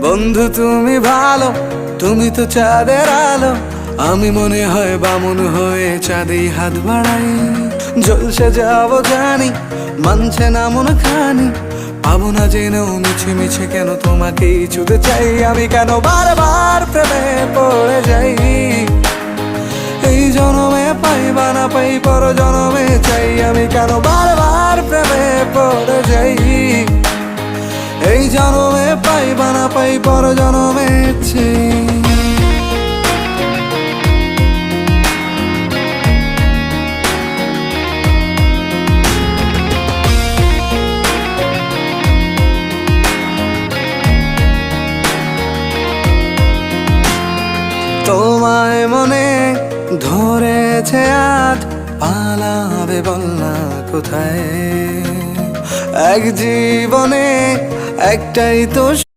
বন্ধু তুমি ভালো, তুমি তো চাঁদের আলো। আমি মনে হয় বামুন হয়ে চাঁদেই হাত বাড়াই। জলসে যাবো জানি, মানছে না মন খানি। পাবো না জেনেও মিছে মিছে কেন তোমাকেই ছুতে চাই। আমি কেন বারবার প্রেমে পড়ে যাই। এই জনমে পাই বা না পাই, পর জনমে চাই। আমি কেন বারবার প্রেমে পড়ে যাই। এই জনমে পাই বা না পাই, পর জনমে চাই। তোমায় মনে ধরেছে আজ, পালাবে বল না কোথায়। এক জীবনে একটাই তো